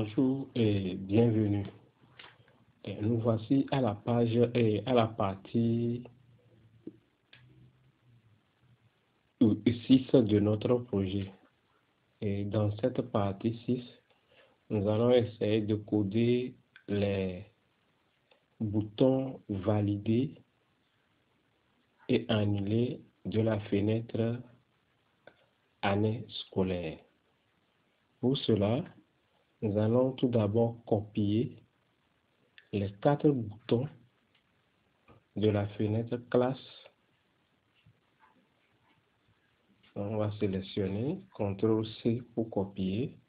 Bonjour et bienvenue. Nous voici à la page et à la partie 6 de notre projet. Et dans cette partie 6, nous allons essayer de coder les boutons valider et annuler de la fenêtre année scolaire. Pour cela, nous allons tout d'abord copier les 4 boutons de la fenêtre classe. On va sélectionner CTRL-C pour copier.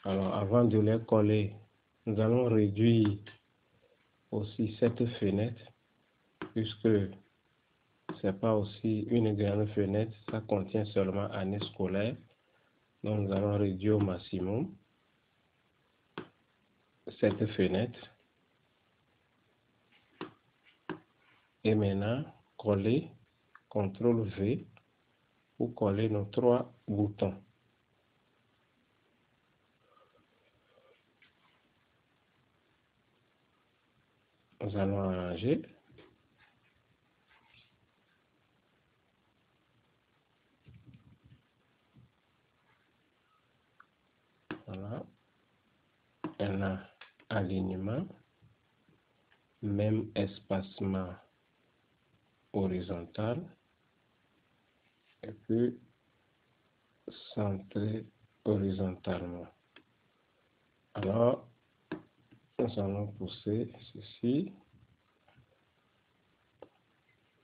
Alors, avant de les coller, nous allons réduire aussi cette fenêtre, puisque c'est pas aussi une grande fenêtre, ça contient seulement année scolaire. Donc, nous allons réduire au maximum cette fenêtre. Et maintenant, coller, CTRL-V pour coller nos 3 boutons. Nous allons arranger. Voilà. Un alignement, même espacement horizontal, et puis centré horizontalement. Alors, nous allons pousser ceci.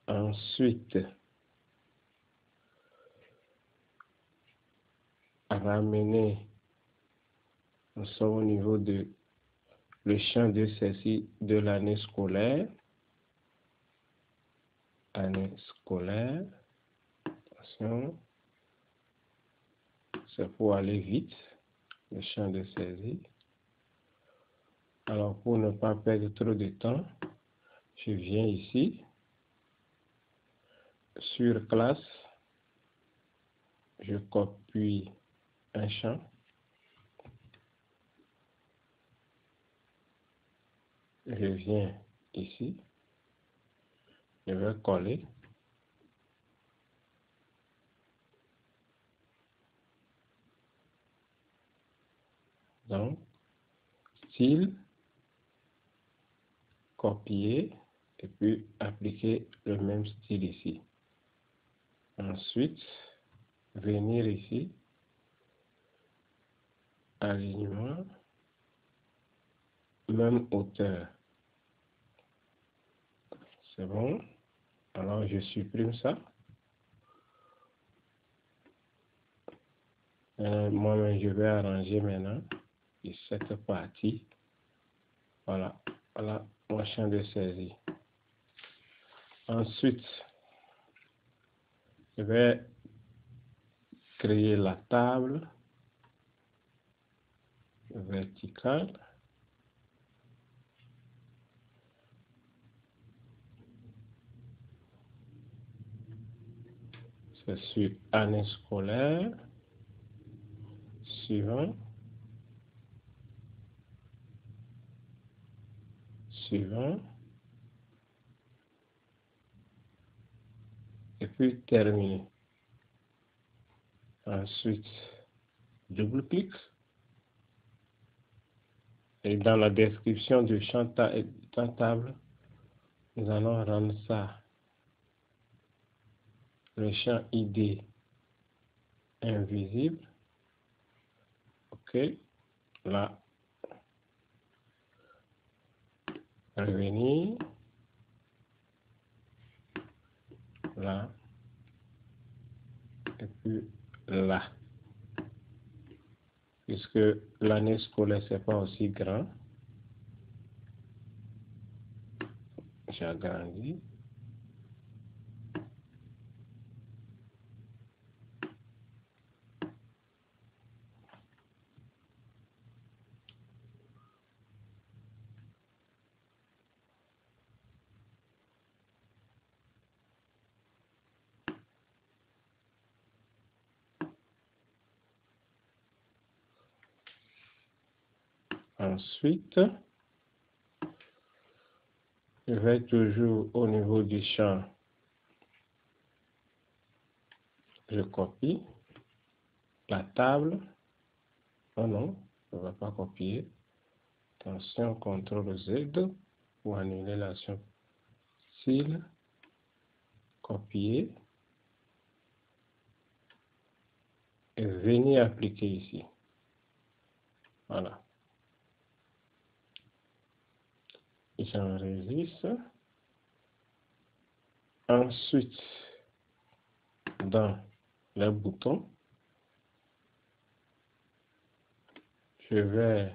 Ensuite, ramener, nous sommes au niveau de le champ de ceci de l'année scolaire. Année scolaire. Attention. C'est pour aller vite. Le champ de saisie. Alors, pour ne pas perdre trop de temps, je viens ici, sur classe, je copie un champ, je viens ici, je vais coller, donc, style, copier, et puis appliquer le même style ici. Ensuite, venir ici, alignement, même hauteur. C'est bon. Alors, je supprime ça. Moi-même, je vais arranger maintenant cette partie. Voilà. Voilà mon champ de saisie. Ensuite, je vais créer la table verticale. C'est sur année scolaire. Suivant. Suivant. Et puis terminer. Ensuite, double-clic. Et dans la description du champ table, nous allons rendre ça le champ ID invisible. OK. Là. Revenir. Là. Et puis là. Puisque l'année scolaire, c'est pas aussi grand. J'agrandis. Ensuite, je vais toujours au niveau du champ, je copie la table. Oh non, je ne vais pas copier. Attention, CTRL Z pour annuler l'action style. Copier. Et venir appliquer ici. Voilà. J'enregistre. Ensuite, dans les boutons, je vais...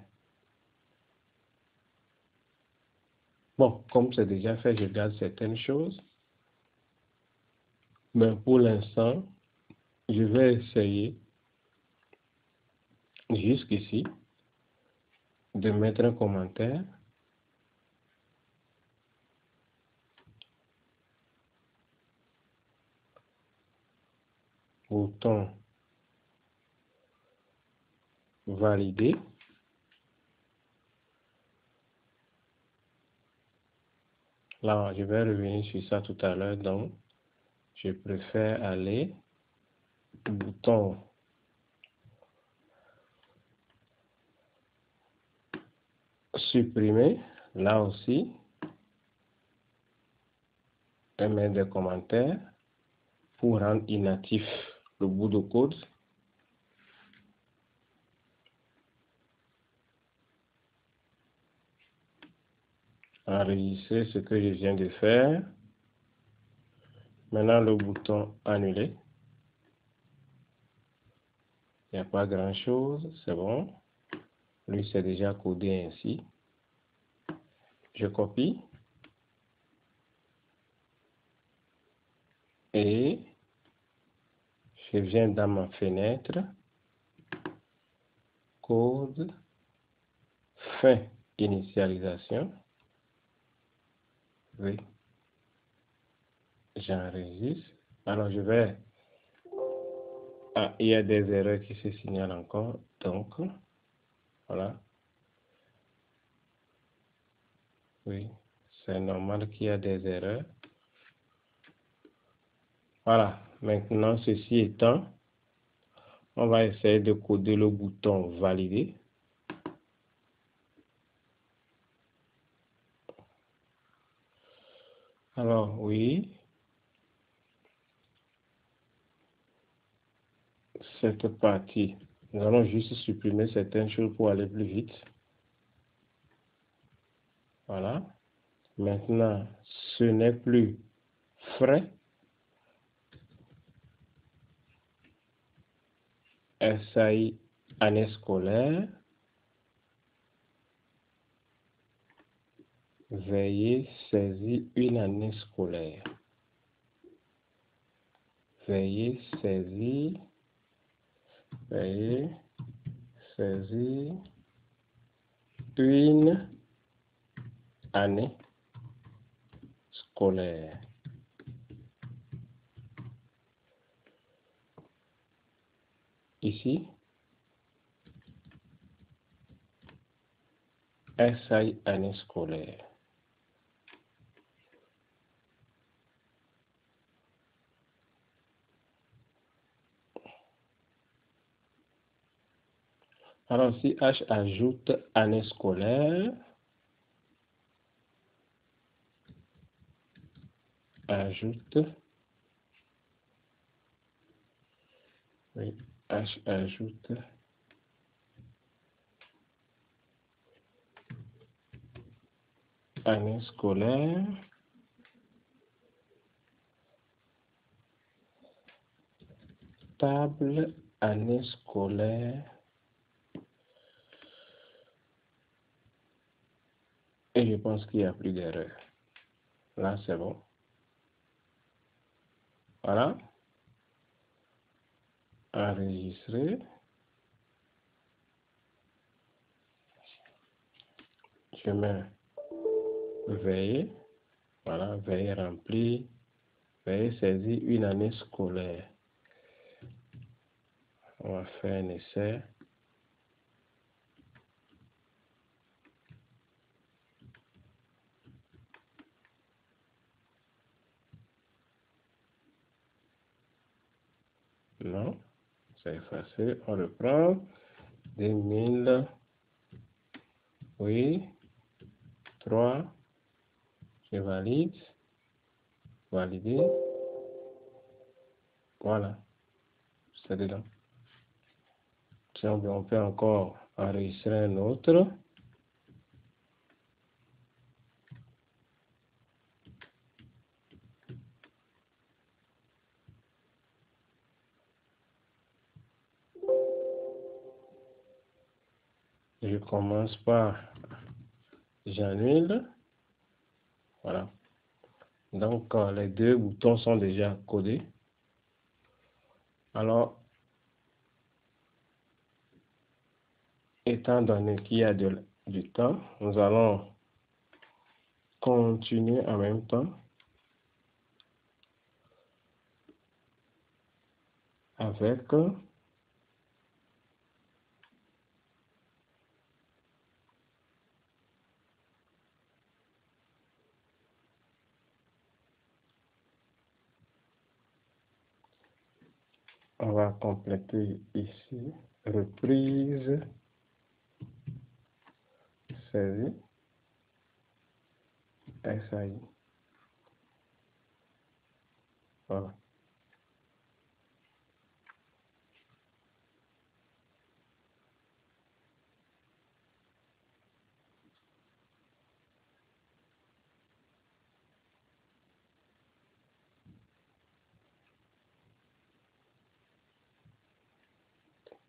Bon, comme c'est déjà fait, je garde certaines choses. Mais pour l'instant, je vais essayer jusqu'ici de mettre un commentaire. Bouton valider. Là, je vais revenir sur ça tout à l'heure, donc je préfère aller bouton supprimer, là aussi, et mettre des commentaires pour rendre inactif le bout de code. Enregistrer ce que je viens de faire. Maintenant, le bouton annuler. Il n'y a pas grand chose, c'est bon. Lui, c'est déjà codé ainsi. Je copie. Et je viens dans ma fenêtre. Code. Fin initialisation. Oui. J'enregistre. Alors, je vais... Ah, il y a des erreurs qui se signalent encore. Donc, voilà. Oui, c'est normal qu'il y a des erreurs. Voilà. Maintenant, ceci étant, on va essayer de coder le bouton valider. Alors, oui. Cette partie, nous allons juste supprimer certaines choses pour aller plus vite. Voilà. Maintenant, ce n'est plus frais. SAI année scolaire. Veuillez saisir une année scolaire. Veuillez saisir une année scolaire. Ici, SAI année scolaire. Alors, si H ajoute année scolaire, ajoute, oui, H ajoute année scolaire, table année scolaire, et je pense qu'il n'y a plus d'erreur. Là, c'est bon. Voilà. Enregistrer. Je mets veiller. Voilà, veiller remplir. Veiller saisir une année scolaire. On va faire un essai. Non, c'est effacé. On reprend. 2000. Oui. 3. Je valide. Valider. Voilà. C'est dedans. Si on peut encore enregistrer un autre. Je commence par j'annule. Voilà. Donc, les deux boutons sont déjà codés. Alors, étant donné qu'il y a du temps, nous allons continuer en même temps avec on va compléter ici reprise saisie SAI. Voilà.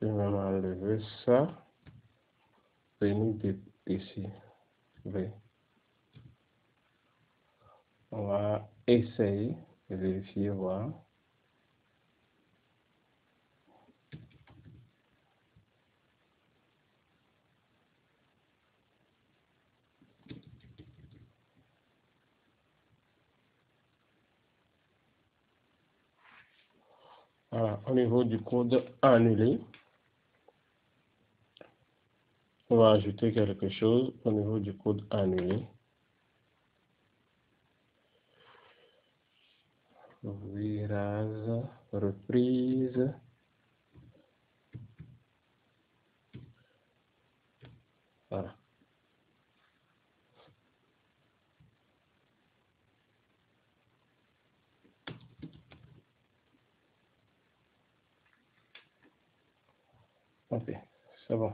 Je vais enlever ça. Venir ici. V. On va essayer de vérifier, voir. Voilà, au niveau du code annulé, on va ajouter quelque chose au niveau du code annulé. Virage, reprise. Voilà. Ok, c'est bon.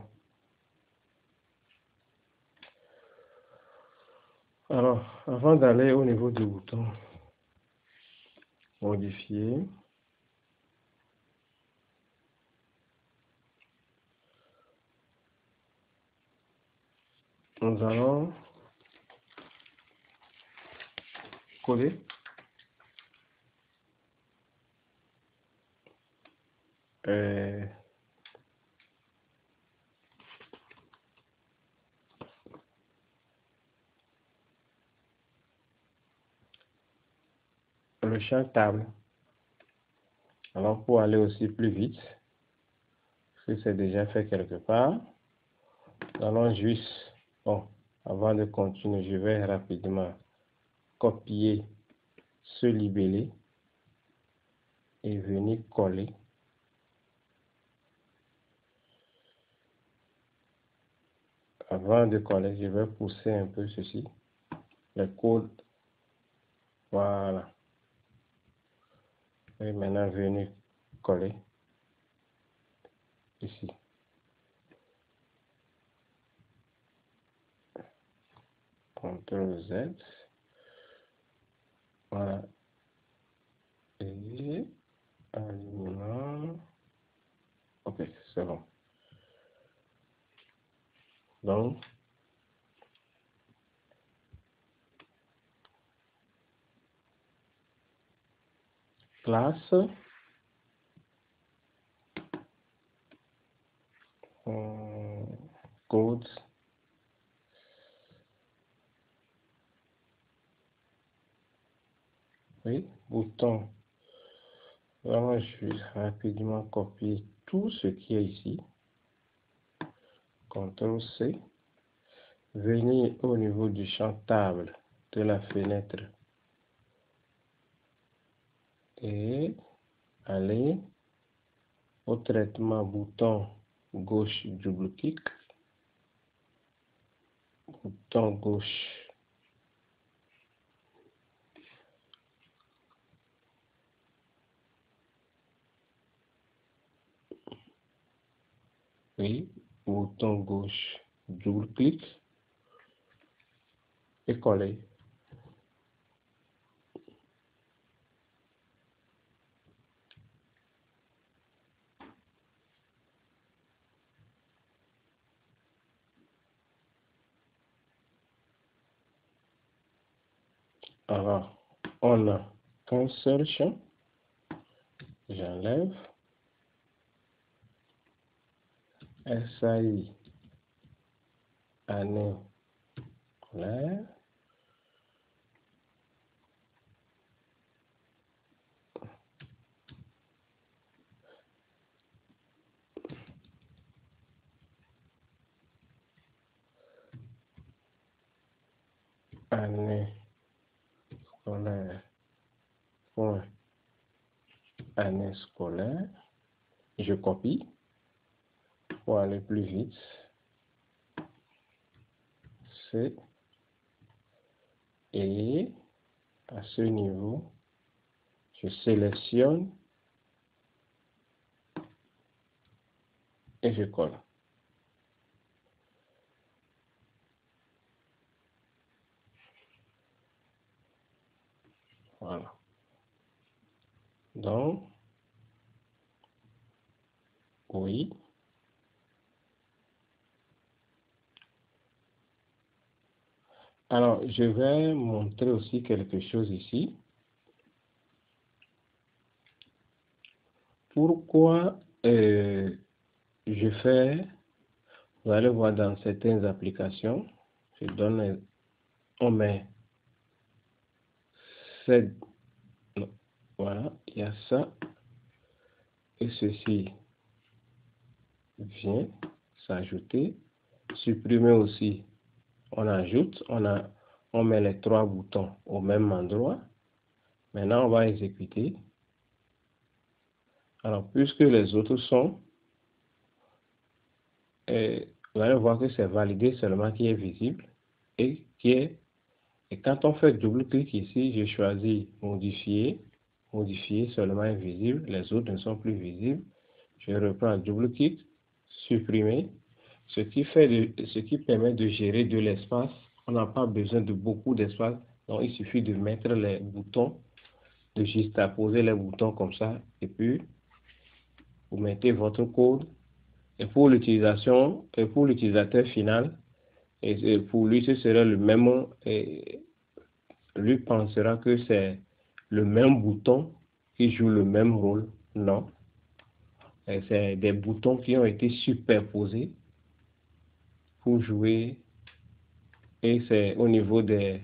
Alors, avant d'aller au niveau du bouton modifier, nous allons coller le champ table. Alors, pour aller aussi plus vite, si c'est déjà fait quelque part, nous allons juste, bon, avant de continuer, je vais rapidement copier ce libellé et venir coller. Avant de coller, je vais pousser un peu ceci, le code, voilà. Et maintenant, venir coller ici. CTRL Z. Voilà. Et alignement. Ok, c'est bon. Donc, classe. Code. Oui, bouton. Là, je vais rapidement copier tout ce qui est ici. CTRL C. Venir au niveau du champ table de la fenêtre et aller Au traitement, bouton gauche, double-clic. Bouton gauche. Oui, bouton gauche, double-clic et coller. Alors, on a qu'un seul champ. J'enlève. SAI, année scolaire. Année scolaire. Point. Année scolaire. Je copie pour aller plus vite. C'est et à ce niveau, je sélectionne et je colle. Voilà. Donc, oui. Alors, je vais montrer aussi quelque chose ici. Pourquoi je fais, vous allez voir dans certaines applications, je donne, on met cette, non, voilà, il y a ça, et ceci vient s'ajouter, supprimer aussi, on ajoute, on met les trois boutons au même endroit. Maintenant, on va exécuter. Alors, puisque les autres sont, vous allez voir que c'est validé seulement qui est visible et et quand on fait double-clic ici, je choisis modifier, modifier seulement est visible, les autres ne sont plus visibles. Je reprends double-clic, supprimer, ce qui permet de gérer de l'espace. On n'a pas besoin de beaucoup d'espace, donc il suffit de mettre les boutons, de juxtaposer les boutons comme ça, et puis vous mettez votre code. Et pour l'utilisation, et pour l'utilisateur final, et pour lui, ce sera le même, et lui pensera que c'est le même bouton qui joue le même rôle. Non. C'est des boutons qui ont été superposés pour jouer. Et c'est au niveau des,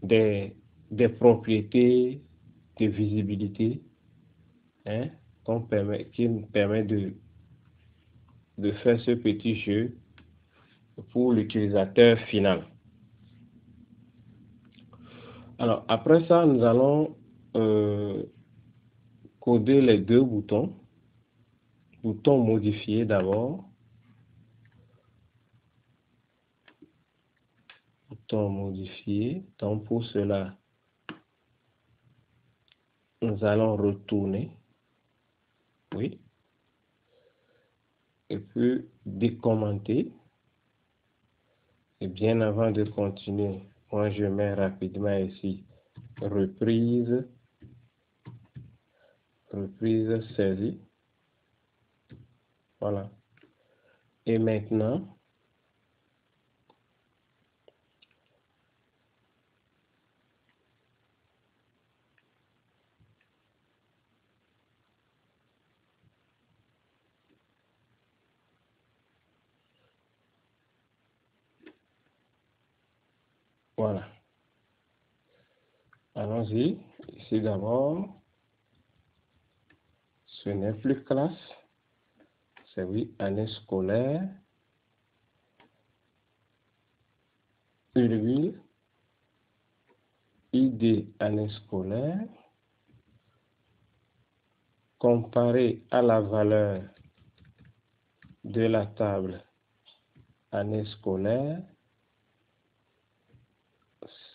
des propriétés de visibilité, hein, qui nous permet de faire ce petit jeu pour l'utilisateur final. Alors, après ça, nous allons coder les deux boutons. Bouton modifier d'abord. Bouton modifier. Donc, pour cela, nous allons retourner. Oui. Et puis, décommenter. Et bien avant de continuer, moi, je mets rapidement ici reprise. Reprise saisie. Voilà. Et maintenant, voilà. Allons-y. Ici d'abord, ce n'est plus classe. C'est oui, année scolaire. Virgule. ID année scolaire. comparé à la valeur de la table année scolaire,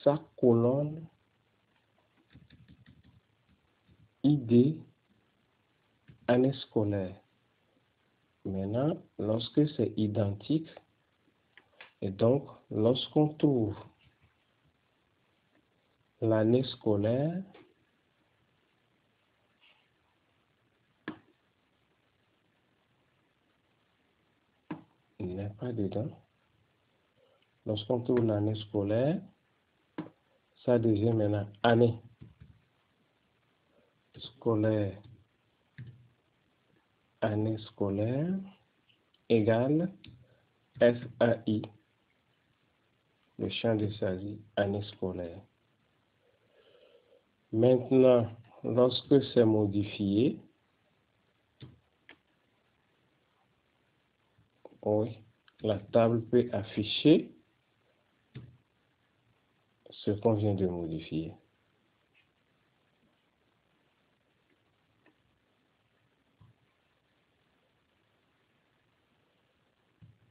sa colonne ID année scolaire. Maintenant, lorsque c'est identique, et donc lorsqu'on trouve l'année scolaire, il n'est pas dedans. Lorsqu'on trouve l'année scolaire, ça devient maintenant année scolaire, année scolaire égale FAI, le champ de saisie, année scolaire. Maintenant, lorsque c'est modifié, oui, la table peut afficher ce qu'on vient de modifier.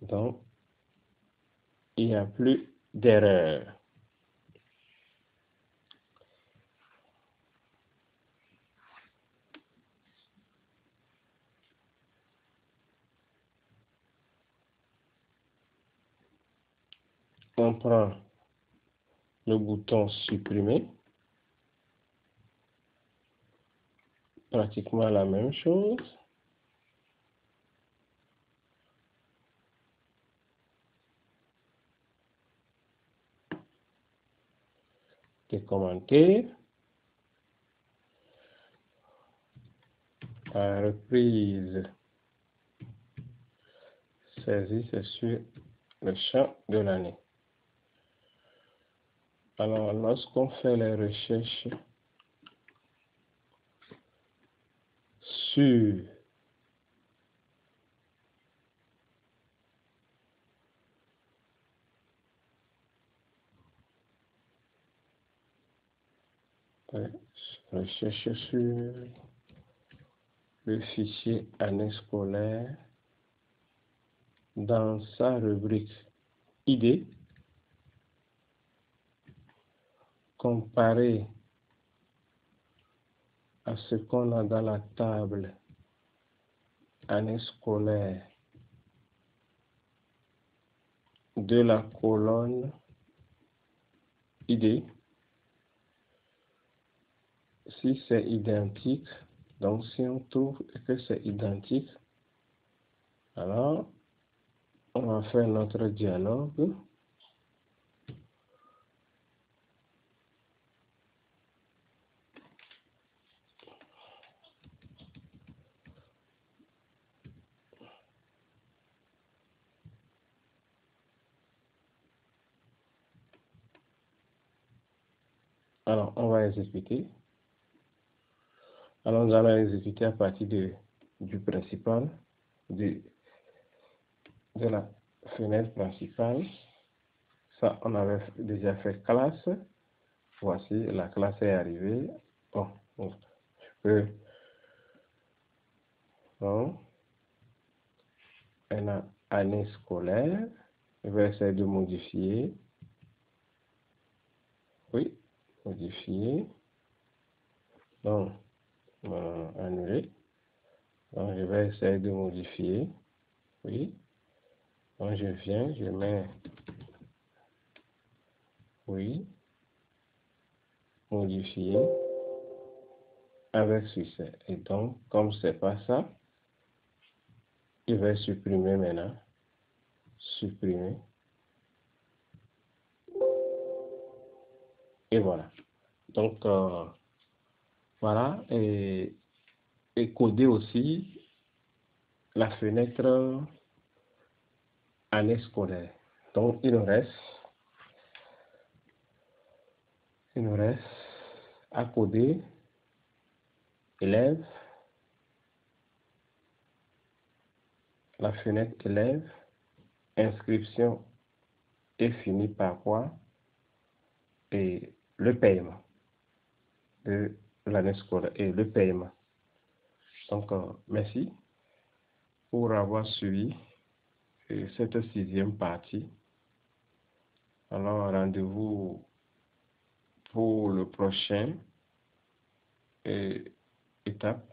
Donc, il n'y a plus d'erreur. On prend le bouton supprimer, pratiquement la même chose. Des commentaires. À reprise saisie, c'est sur le champ de l'année. Alors, lorsqu'on fait les recherches sur recherche sur le fichier année scolaire, dans sa rubrique ID, comparé à ce qu'on a dans la table année scolaire de la colonne ID, si c'est identique, donc si on trouve que c'est identique, alors on va faire notre dialogue. Alors, on va exécuter. Alors, nous allons exécuter à partir du principal, de la fenêtre principale. Ça, on avait déjà fait classe. Voici, la classe est arrivée. Bon, je peux. Bon, on a année scolaire. Je vais essayer de modifier. Oui, modifier. Donc, annuler. Donc, je vais essayer de modifier. Oui. Donc, je viens, je mets. Oui. Modifier avec succès. Et donc, comme c'est pas ça, je vais supprimer maintenant. Supprimer. Et voilà. Donc, voilà. Et coder aussi la fenêtre année scolaire. Donc, il nous reste à coder élève, la fenêtre élève, inscription est finie par quoi? Et le paiement de l'année scolaire et le paiement. Donc, merci pour avoir suivi cette 6e partie. Alors, rendez-vous pour le prochain étape.